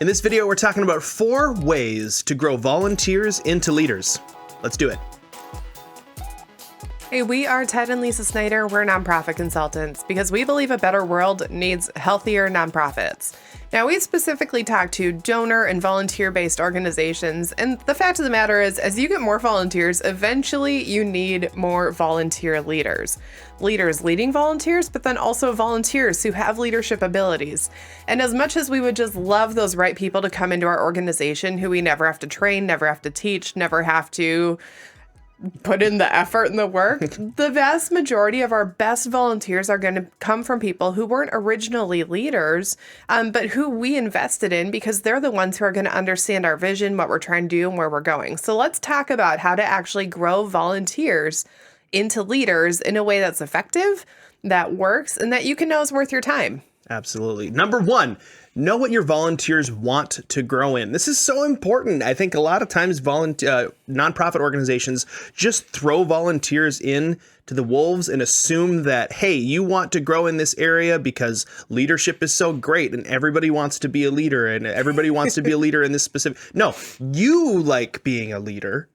In this video, we're talking about 4 ways to grow volunteers into leaders. Let's do it. Hey, we are Ted and Lisa Snyder. We're nonprofit consultants because we believe a better world needs healthier nonprofits. Now, we specifically talk to donor and volunteer-based organizations, and the fact of the matter is, as you get more volunteers, eventually you need more volunteer leaders. Leaders leading volunteers, but then also volunteers who have leadership abilities. And as much as we would just love those right people to come into our organization who we never have to train, never have to teach, never have to put in the effort and the work, the vast majority of our best volunteers are going to come from people who weren't originally leaders, but who we invested in because they're the ones who are going to understand our vision, what we're trying to do, and where we're going. So let's talk about how to actually grow volunteers into leaders in a way that's effective, that works, and that you can know is worth your time. Absolutely. Number 1, know what your volunteers want to grow in. This is so important. I think a lot of times nonprofit organizations just throw volunteers in to the wolves and assume that, hey, you want to grow in this area because leadership is so great and everybody wants to be a leader and everybody wants to be a leader in this specific. No, you like being a leader,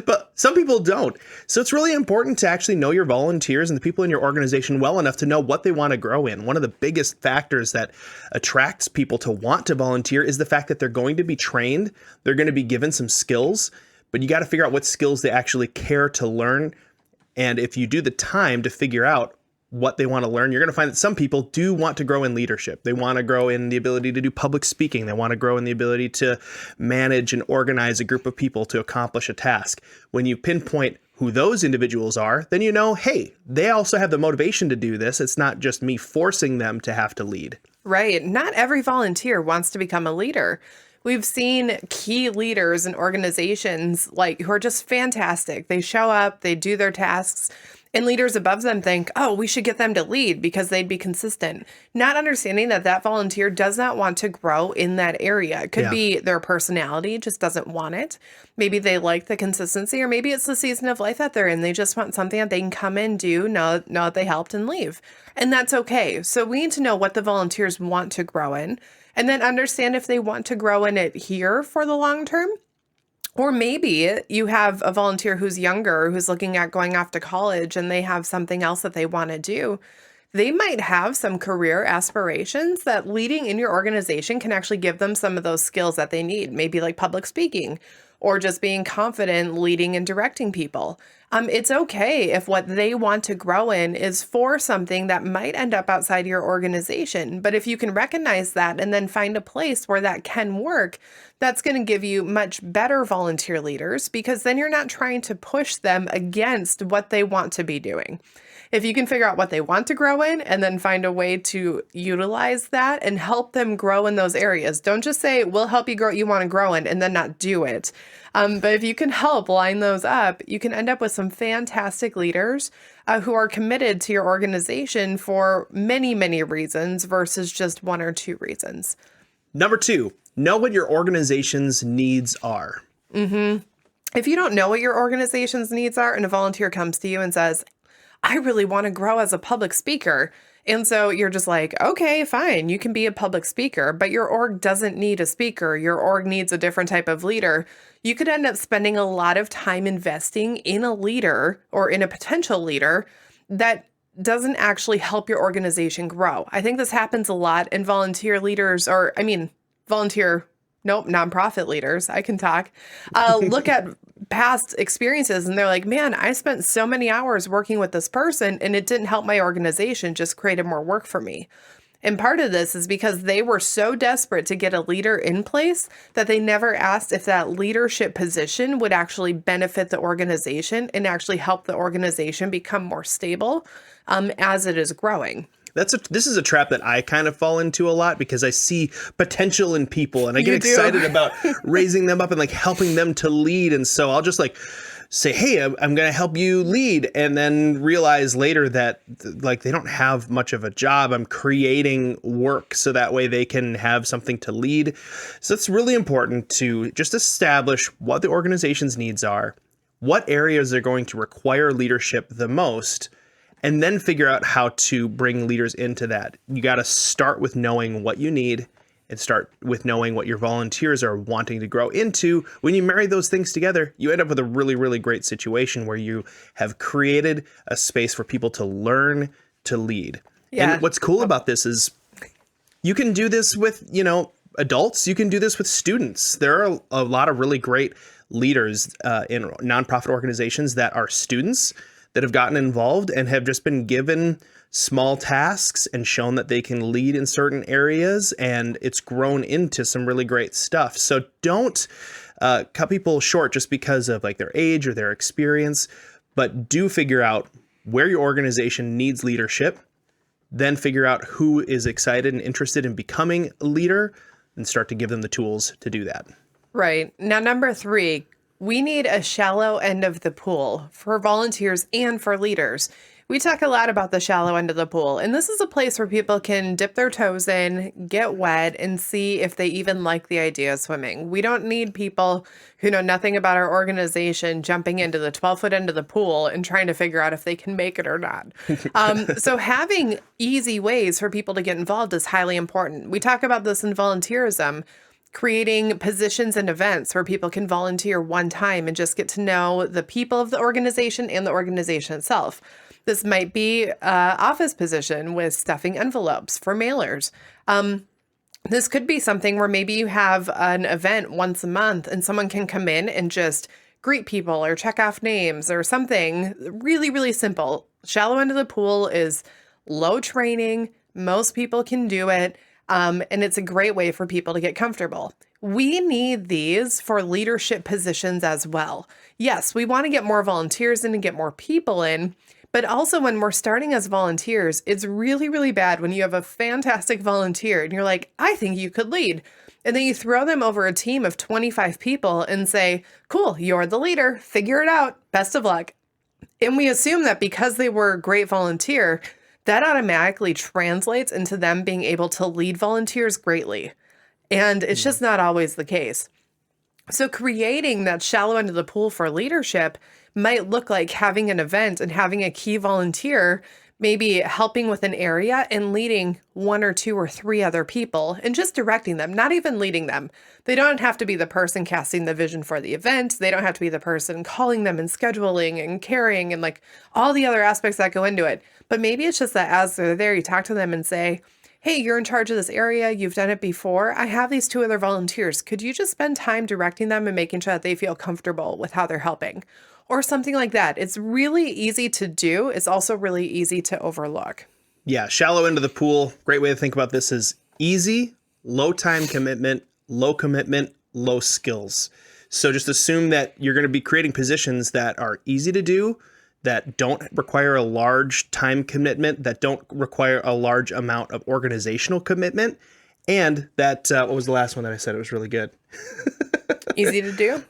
but some people don't. So it's really important to actually know your volunteers and the people in your organization well enough to know what they want to grow in. One of the biggest factors that attracts people to want to volunteer is the fact that they're going to be trained. They're going to be given some skills, but you got to figure out what skills they actually care to learn. And if you do the time to figure out what they want to learn, you're going to find that some people do want to grow in leadership. They want to grow in the ability to do public speaking. They want to grow in the ability to manage and organize a group of people to accomplish a task. When you pinpoint who those individuals are, then you know, hey, they also have the motivation to do this. It's not just me forcing them to have to lead. Right. Not every volunteer wants to become a leader. We've seen key leaders in organizations who are just fantastic. They show up, they do their tasks, and leaders above them think, oh, we should get them to lead because they'd be consistent. Not understanding that that volunteer does not want to grow in that area. It could be their personality just doesn't want it. Maybe they like the consistency, or maybe it's the season of life that they're in. They just want something that they can come in, do, know that they helped, and leave. And that's okay. So we need to know what the volunteers want to grow in, and then understand if they want to grow in it here for the long term. Or maybe you have a volunteer who's younger, who's looking at going off to college, and they have something else that they want to do. They might have some career aspirations that leading in your organization can actually give them some of those skills that they need, maybe like public speaking or just being confident leading and directing people. It's okay if what they want to grow in is for something that might end up outside your organization. But if you can recognize that and then find a place where that can work, that's going to give you much better volunteer leaders, because then you're not trying to push them against what they want to be doing. If you can figure out what they want to grow in and then find a way to utilize that and help them grow in those areas. Don't just say, we'll help you grow what you want to grow in and then not do it. But if you can help line those up, you can end up with some fantastic leaders who are committed to your organization for many, many reasons versus just 1 or 2 reasons. Number 2, know what your organization's needs are. If you don't know what your organization's needs are and a volunteer comes to you and says, I really want to grow as a public speaker. And so you're just like, okay, fine, you can be a public speaker, but your org doesn't need a speaker. Your org needs a different type of leader. You could end up spending a lot of time investing in a leader or in a potential leader that doesn't actually help your organization grow. I think this happens a lot in nonprofit leaders. I can talk. Look at past experiences and they're like, man, I spent so many hours working with this person and it didn't help my organization, just created more work for me. And part of this is because they were so desperate to get a leader in place that they never asked if that leadership position would actually benefit the organization and actually help the organization become more stable as it is growing. This is a trap that I kind of fall into a lot because I see potential in people and I get excited about raising them up and helping them to lead. And so I'll just say, hey, I'm going to help you lead, and then realize later that they don't have much of a job. I'm creating work so that way they can have something to lead. So it's really important to just establish what the organization's needs are, what areas are going to require leadership the most, and then figure out how to bring leaders into that. You got to start with knowing what you need and start with knowing what your volunteers are wanting to grow into. When you marry those things together, you end up with a really, really great situation where you have created a space for people to learn to lead. Yeah. And what's cool about this is you can do this with, adults. You can do this with students. There are a lot of really great leaders in nonprofit organizations that are students that have gotten involved and have just been given small tasks and shown that they can lead in certain areas, and it's grown into some really great stuff. So don't cut people short just because of like their age or their experience, but do figure out where your organization needs leadership, then figure out who is excited and interested in becoming a leader, and start to give them the tools to do that. Right. Now, number 3, we need a shallow end of the pool for volunteers and for leaders. We talk a lot about the shallow end of the pool, and this is a place where people can dip their toes in, get wet, and see if they even like the idea of swimming. We don't need people who know nothing about our organization jumping into the 12-foot end of the pool and trying to figure out if they can make it or not. So having easy ways for people to get involved is highly important. We talk about this in volunteerism, creating positions and events where people can volunteer one time and just get to know the people of the organization and the organization itself. This might be an office position with stuffing envelopes for mailers. This could be something where maybe you have an event once a month and someone can come in and just greet people or check off names or something really, really simple. Shallow end of the pool is low training. Most people can do it. And it's a great way for people to get comfortable. We need these for leadership positions as well. Yes, we want to get more volunteers in and get more people in. But also when we're starting as volunteers, it's really, really bad when you have a fantastic volunteer and you're like, I think you could lead. And then you throw them over a team of 25 people and say, cool, you're the leader. Figure it out. Best of luck. And we assume that because they were a great volunteer, that automatically translates into them being able to lead volunteers greatly. And it's just not always the case. So creating that shallow end of the pool for leadership might look like having an event and having a key volunteer, maybe helping with an area and leading 1 or 2 or 3 other people and just directing them, not even leading them. They don't have to be the person casting the vision for the event. They don't have to be the person calling them and scheduling and carrying and like all the other aspects that go into it. But maybe it's just that as they're there, you talk to them and say, hey, you're in charge of this area. You've done it before. I have these 2 other volunteers. Could you just spend time directing them and making sure that they feel comfortable with how they're helping? Or something like that. It's really easy to do. It's also really easy to overlook. Yeah, shallow end of the pool. Great way to think about this is easy, low time commitment, low skills. So just assume that you're going to be creating positions that are easy to do, that don't require a large time commitment, that don't require a large amount of organizational commitment, and that, what was the last one that I said? It was really good. Easy to do?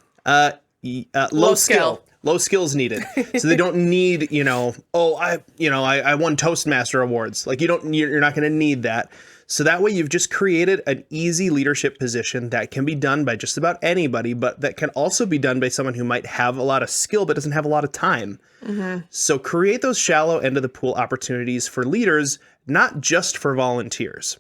Low skill. Low skills needed. So they don't need, I won Toastmaster awards. Like you're not going to need that. So that way you've just created an easy leadership position that can be done by just about anybody, but that can also be done by someone who might have a lot of skill but doesn't have a lot of time. Mm-hmm. So create those shallow end of the pool opportunities for leaders, not just for volunteers.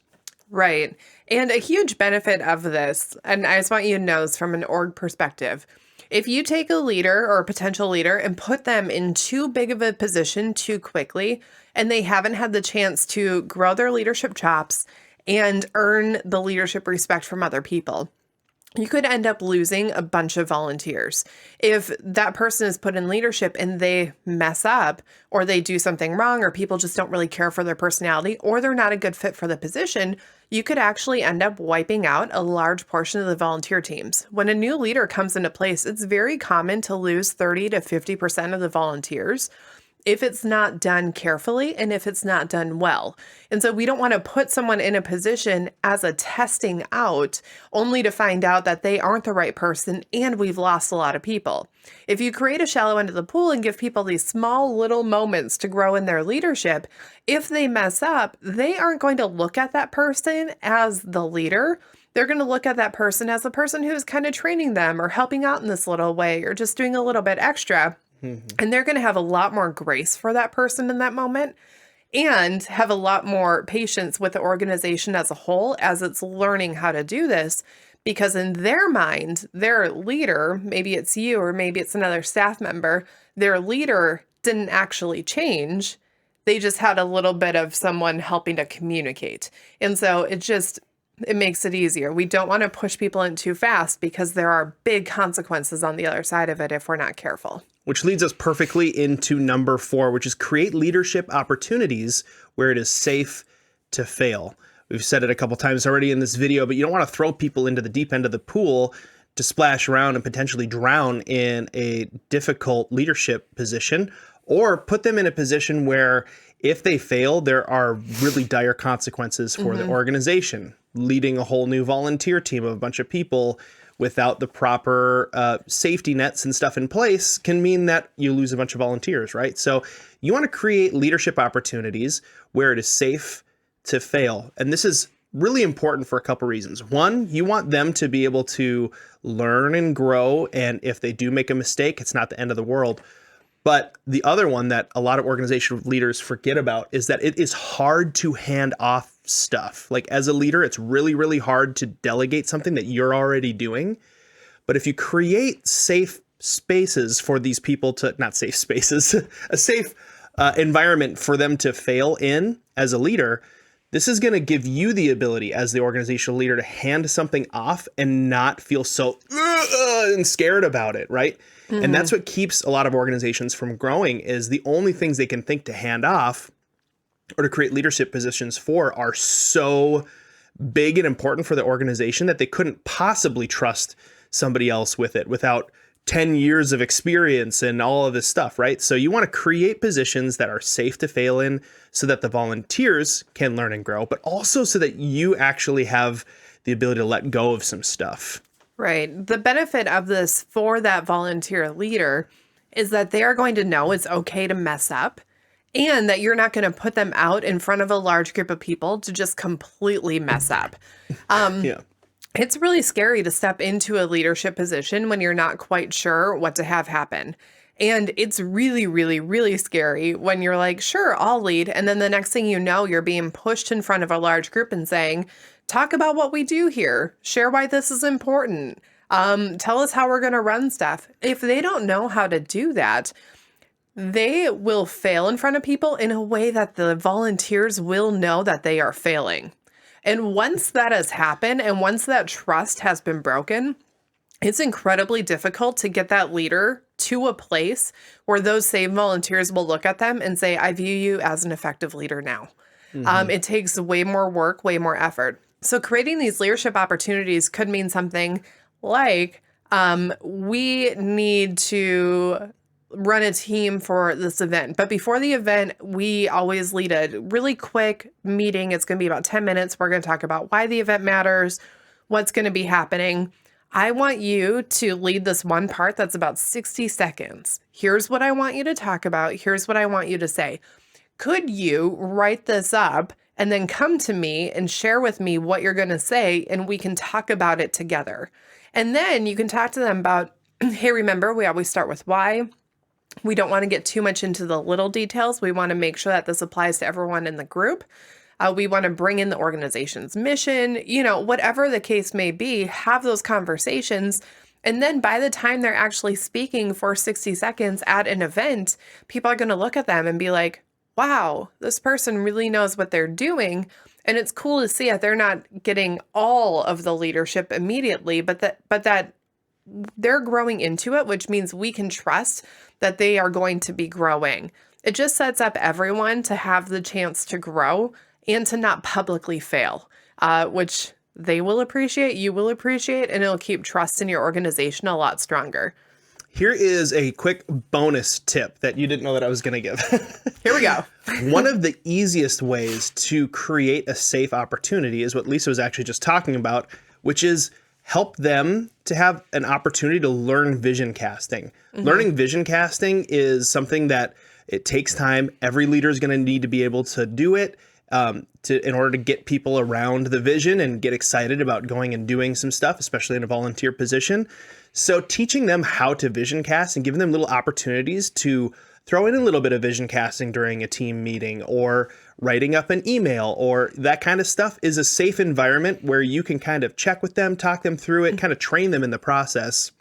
Right. And a huge benefit of this, and I just want you to know this from an org perspective, if you take a leader or a potential leader and put them in too big of a position too quickly, and they haven't had the chance to grow their leadership chops and earn the leadership respect from other people, you could end up losing a bunch of volunteers. If that person is put in leadership and they mess up or they do something wrong or people just don't really care for their personality or they're not a good fit for the position, you could actually end up wiping out a large portion of the volunteer teams. When a new leader comes into place, it's very common to lose 30 to 50% of the volunteers if it's not done carefully and if it's not done well. And so we don't want to put someone in a position as a testing out only to find out that they aren't the right person and we've lost a lot of people. If you create a shallow end of the pool and give people these small little moments to grow in their leadership, if they mess up, they aren't going to look at that person as the leader. They're going to look at that person as the person who's kind of training them or helping out in this little way or just doing a little bit extra. And they're going to have a lot more grace for that person in that moment. and have a lot more patience with the organization as a whole as it's learning how to do this. Because in their mind, their leader, maybe it's you or maybe it's another staff member, their leader didn't actually change. They just had a little bit of someone helping to communicate. And so it makes it easier. We don't want to push people in too fast because there are big consequences on the other side of it if we're not careful. Which leads us perfectly into number 4, which is create leadership opportunities where it is safe to fail. We've said it a couple times already in this video, but you don't want to throw people into the deep end of the pool to splash around and potentially drown in a difficult leadership position, or put them in a position where if they fail, there are really dire consequences for the organization. Leading a whole new volunteer team of a bunch of people without the proper safety nets and stuff in place can mean that you lose a bunch of volunteers, right? So you want to create leadership opportunities where it is safe to fail. And this is really important for a couple reasons. One, you want them to be able to learn and grow. And if they do make a mistake, it's not the end of the world. But the other one that a lot of organizational leaders forget about is that it is hard to hand off stuff. Like as a leader, it's really, really hard to delegate something that you're already doing. But if you create safe spaces for these people to, not safe spaces, a safe environment for them to fail in as a leader, this is going to give you the ability as the organizational leader to hand something off and not feel so and scared about it, right? Mm-hmm. And that's what keeps a lot of organizations from growing is the only things they can think to hand off or to create leadership positions for are so big and important for the organization that they couldn't possibly trust somebody else with it without 10 years of experience and all of this stuff, right? So you want to create positions that are safe to fail in so that the volunteers can learn and grow, but also so that you actually have the ability to let go of some stuff. Right. The benefit of this for that volunteer leader is that they are going to know it's okay to mess up and that you're not going to put them out in front of a large group of people to just completely mess up. Yeah. It's really scary to step into a leadership position when you're not quite sure what to have happen. And it's really, really, really scary when you're like, sure, I'll lead. And then the next thing you know, you're being pushed in front of a large group and saying, talk about what we do here. Share why this is important. Tell us how we're going to run stuff. If they don't know how to do that, they will fail in front of people in a way that the volunteers will know that they are failing. And once that has happened and once that trust has been broken, it's incredibly difficult to get that leader to a place where those same volunteers will look at them and say, I view you as an effective leader now. Mm-hmm. It takes way more work, way more effort. So creating these leadership opportunities could mean something like we need to run a team for this event. But before the event, we always lead a really quick meeting. It's going to be about 10 minutes. We're going to talk about why the event matters, what's going to be happening. I want you to lead this one part that's about 60 seconds. Here's what I want you to talk about. Here's what I want you to say. Could you write this up and then come to me and share with me what you're going to say, and we can talk about it together. And then you can talk to them about, hey, remember, we always start with why. We don't want to get too much into the little details. We want to make sure that this applies to everyone in the group. We want to bring in the organization's mission, whatever the case may be, have those conversations. And then by the time they're actually speaking for 60 seconds at an event, people are going to look at them and be like, wow, this person really knows what they're doing. And it's cool to see that they're not getting all of the leadership immediately, but that they're growing into it, which means we can trust that they are going to be growing. It just sets up everyone to have the chance to grow and to not publicly fail, which they will appreciate, you will appreciate, and it'll keep trust in your organization a lot stronger. Here is a quick bonus tip that you didn't know that I was going to give. Here we go. One of the easiest ways to create a safe opportunity is what Lisa was actually just talking about, which is help them to have an opportunity to learn vision casting. Mm-hmm. Learning vision casting is something that it takes time. Every leader is going to need to be able to do it in order to get people around the vision and get excited about going and doing some stuff, especially in a volunteer position. So teaching them how to vision cast and giving them little opportunities to throw in a little bit of vision casting during a team meeting or writing up an email or that kind of stuff is a safe environment where you can kind of check with them, talk them through it, kind of train them in the process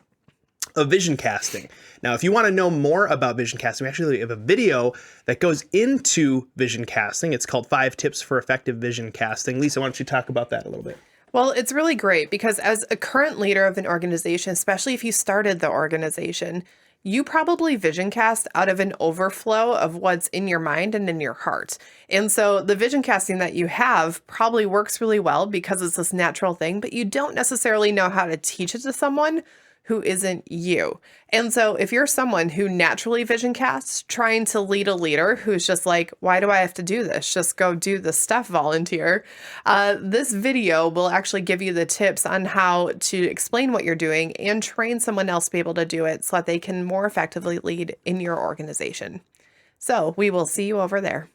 of vision casting. Now, if you want to know more about vision casting, we actually have a video that goes into vision casting. It's called 5 Tips for Effective Vision Casting. Lisa, why don't you talk about that a little bit? Well, it's really great because as a current leader of an organization, especially if you started the organization, you probably vision cast out of an overflow of what's in your mind and in your heart. And so the vision casting that you have probably works really well because it's this natural thing, but you don't necessarily know how to teach it to someone who isn't you. And so if you're someone who naturally vision casts, trying to lead a leader who's just like, why do I have to do this? Just go do the stuff, volunteer. This video will actually give you the tips on how to explain what you're doing and train someone else to be able to do it so that they can more effectively lead in your organization. So we will see you over there.